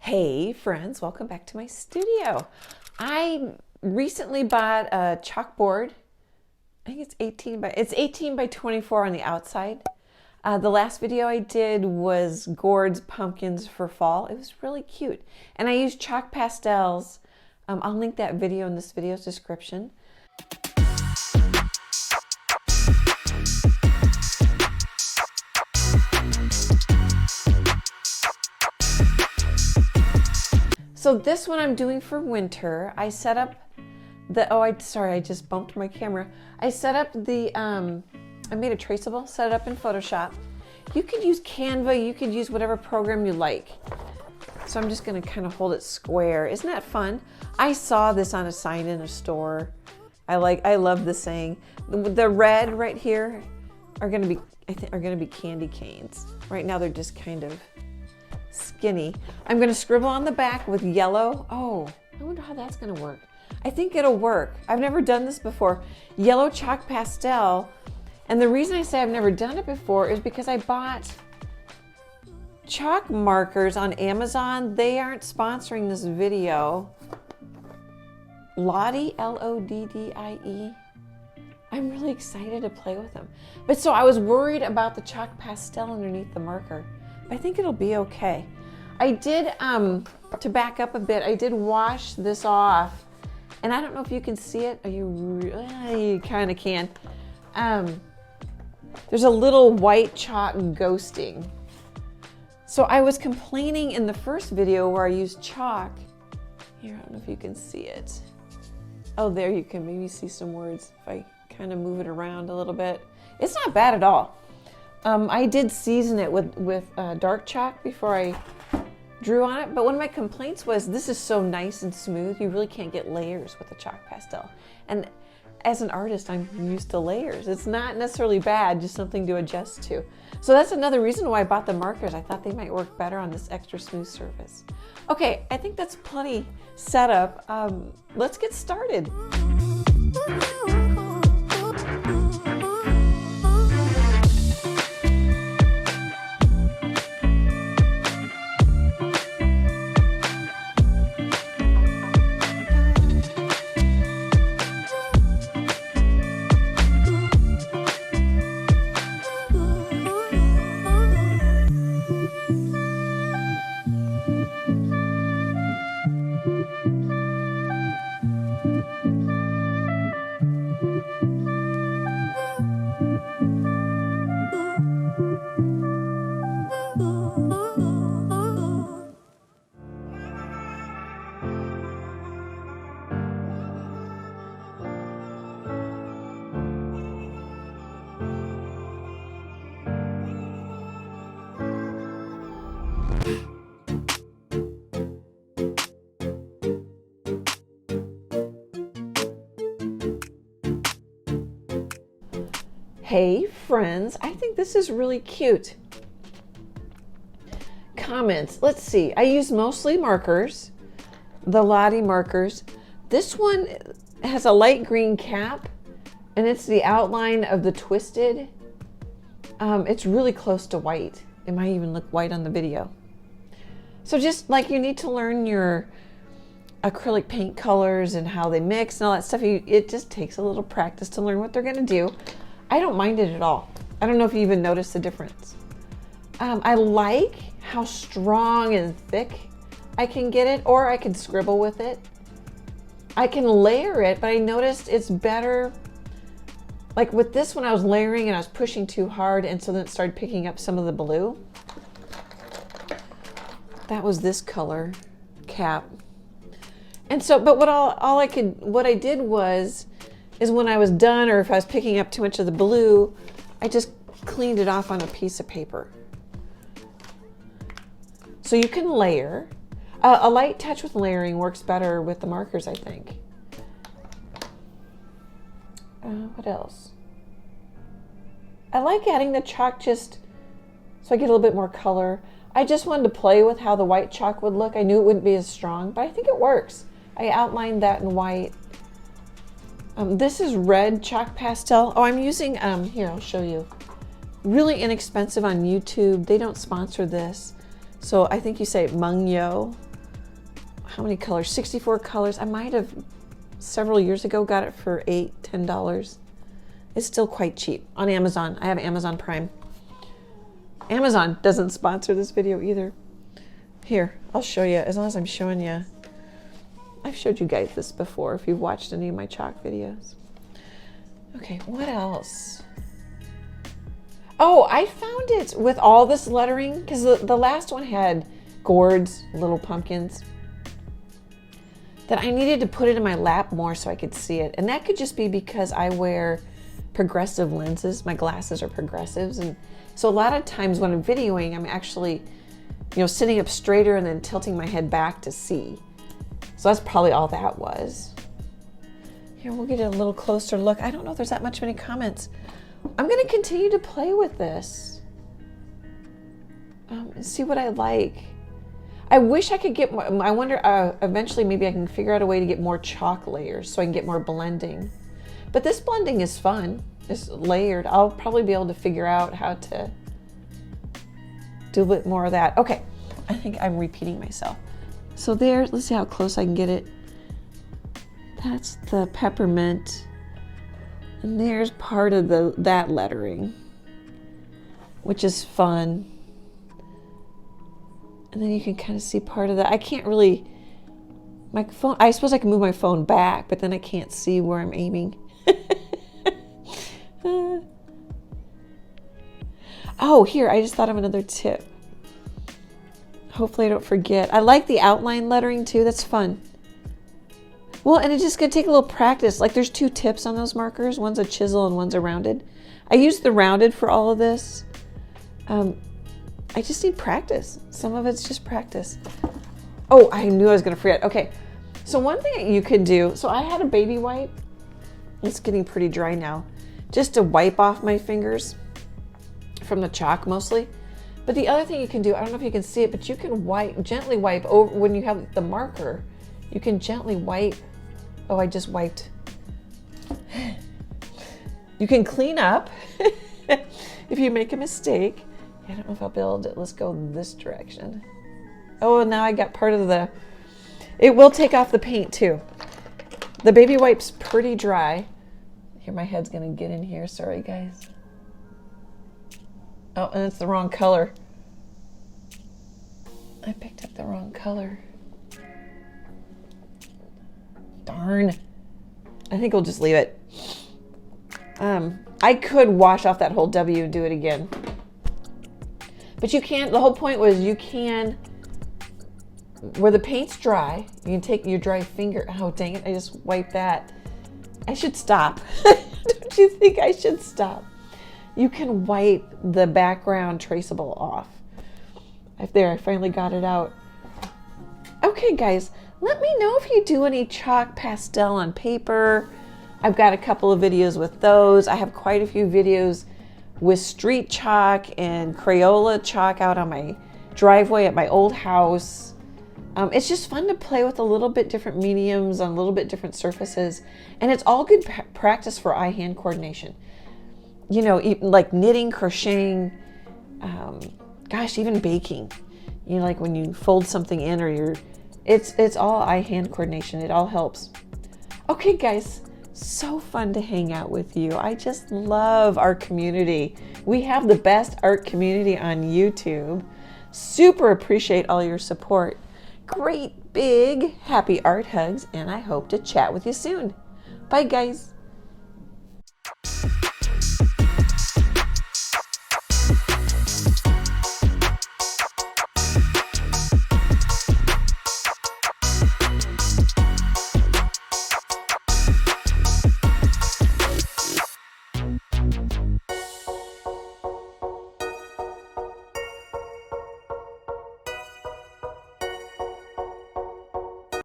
Hey friends, welcome back to my studio. I recently bought a chalkboard. I think it's 18 by 24 on the outside. The last video I did was gourds, pumpkins for fall. It was really cute. And I used chalk pastels. I'll link that video in this video's description. So this one I'm doing for winter. I set up the, I just bumped my camera. I set up the, I made a traceable, set it up in Photoshop. You could use Canva, you could use whatever program you like. So I'm just gonna kind of hold it square. Isn't that fun? I saw this on a sign in a store. I love this saying. The red right here are gonna be, are gonna be candy canes. Right now they're just kind of skinny. I'm going to scribble on the back with yellow. Oh, I wonder how that's going to work. I think it'll work. I've never done this before. Yellow chalk pastel. And the reason I say I've never done it before is because I bought chalk markers on Amazon. They aren't sponsoring this video. Loddie, L-O-D-D-I-E. I'm really excited to play with them. But so I was worried about the chalk pastel underneath the marker. I think it'll be okay. I did, to back up a bit, I did wash this off, and I don't know if you can see it. You kind of can. There's a little white chalk ghosting. So I was complaining in the first video where I used chalk. Here, I don't know if you can see it. Oh, there you can maybe see some words if I kind of move it around a little bit. It's not bad at all. I did season it with dark chalk before I drew on it, but one of my complaints was this is so nice and smooth, you really can't get layers with a chalk pastel. And as an artist, I'm used to layers. It's not necessarily bad, just something to adjust to. So that's another reason why I bought the markers. I thought they might work better on this extra smooth surface. Okay, I think that's plenty setup. Let's get started. Hey friends, I think this is really cute. Comments, let's see. I use mostly markers, the Loddie markers. This one has a light green cap and it's the outline of the twisted. It's really close to white. It might even look white on the video. So just like you need to learn your acrylic paint colors and how they mix and all that stuff, it just takes a little practice to learn what they're gonna do. I don't mind it at all. I don't know if you even notice the difference. I like how strong and thick I can get it, or I can scribble with it. I can layer it, but I noticed it's better. Like with this one, I was layering and I was pushing too hard, and so then it started picking up some of the blue. That was this color cap. And so, but what I did was, is when I was done, or if I was picking up too much of the blue, I just cleaned it off on a piece of paper. So you can layer. A light touch with layering works better with the markers, I think. What else? I like adding the chalk just so I get a little bit more color. I just wanted to play with how the white chalk would look. I knew it wouldn't be as strong, but I think it works. I outlined that in white. This is red chalk pastel. Oh, I'm using, here, I'll show you. Really inexpensive on YouTube. They don't sponsor this. So I think you say Mungyo. how many colors? 64 colors. I might have several years ago got it for $8, $10. It's still quite cheap on Amazon. I have Amazon Prime. Amazon doesn't sponsor this video either. Here, I'll show you, as long as I'm showing you. I've showed you guys this before if you've watched any of my chalk videos. Okay, what else? Oh, I found it with all this lettering, because the last one had gourds, little pumpkins, that I needed to put it in my lap more so I could see it. And that could just be because I wear progressive lenses. My glasses are progressives. And so a lot of times when I'm videoing, I'm actually, sitting up straighter and then tilting my head back to see. So that's probably all that was. Here, we'll get a little closer look. I don't know if there's that many comments. I'm going to continue to play with this and see what I like. I wish I could get more. I wonder, eventually maybe I can figure out a way to get more chalk layers so I can get more blending. But this blending is fun. It's layered. I'll probably be able to figure out how to do a bit more of that. Okay, I think I'm repeating myself. So there, let's see how close I can get it. That's the peppermint. And there's part of that lettering, which is fun. And then you can kind of see part of that. I can't really, my phone, I suppose I can move my phone back, but then I can't see where I'm aiming. Oh, here, I just thought of another tip. Hopefully I don't forget. I like the outline lettering too, that's fun. Well, and it's just gonna take a little practice. Like there's 2 tips on those markers. One's a chisel and one's a rounded. I use the rounded for all of this. I just need practice. Some of it's just practice. Oh, I knew I was gonna forget. Okay, so one thing you could do, so I had a baby wipe. It's getting pretty dry now. Just to wipe off my fingers from the chalk mostly. But the other thing you can do, I don't know if you can see it, but you can gently wipe over when you have the marker. You can gently wipe. Oh, I just wiped. You can clean up if you make a mistake. I don't know if I'll build it. Let's go this direction. Oh, now I got part of the, it will take off the paint too. The baby wipe's pretty dry. Here, my head's gonna get in here. Sorry, guys. Oh, and it's the wrong color. I picked up the wrong color. Darn. I think we'll just leave it. I could wash off that whole W and do it again. But you can't, the whole point was you can, where the paint's dry, you can take your dry finger. Oh, dang it, I just wiped that. I should stop. Don't you think I should stop? You can wipe the background traceable off. There, I finally got it out. Okay, guys, let me know if you do any chalk pastel on paper. I've got a couple of videos with those. I have quite a few videos with street chalk and Crayola chalk out on my driveway at my old house. It's just fun to play with a little bit different mediums on a little bit different surfaces. And it's all good practice for eye-hand coordination. You know, like knitting, crocheting, gosh, even baking. You know, like when you fold something in or it's all eye-hand coordination. It all helps. Okay, guys, so fun to hang out with you. I just love our community. We have the best art community on YouTube. Super appreciate all your support. Great big happy art hugs, and I hope to chat with you soon. Bye, guys.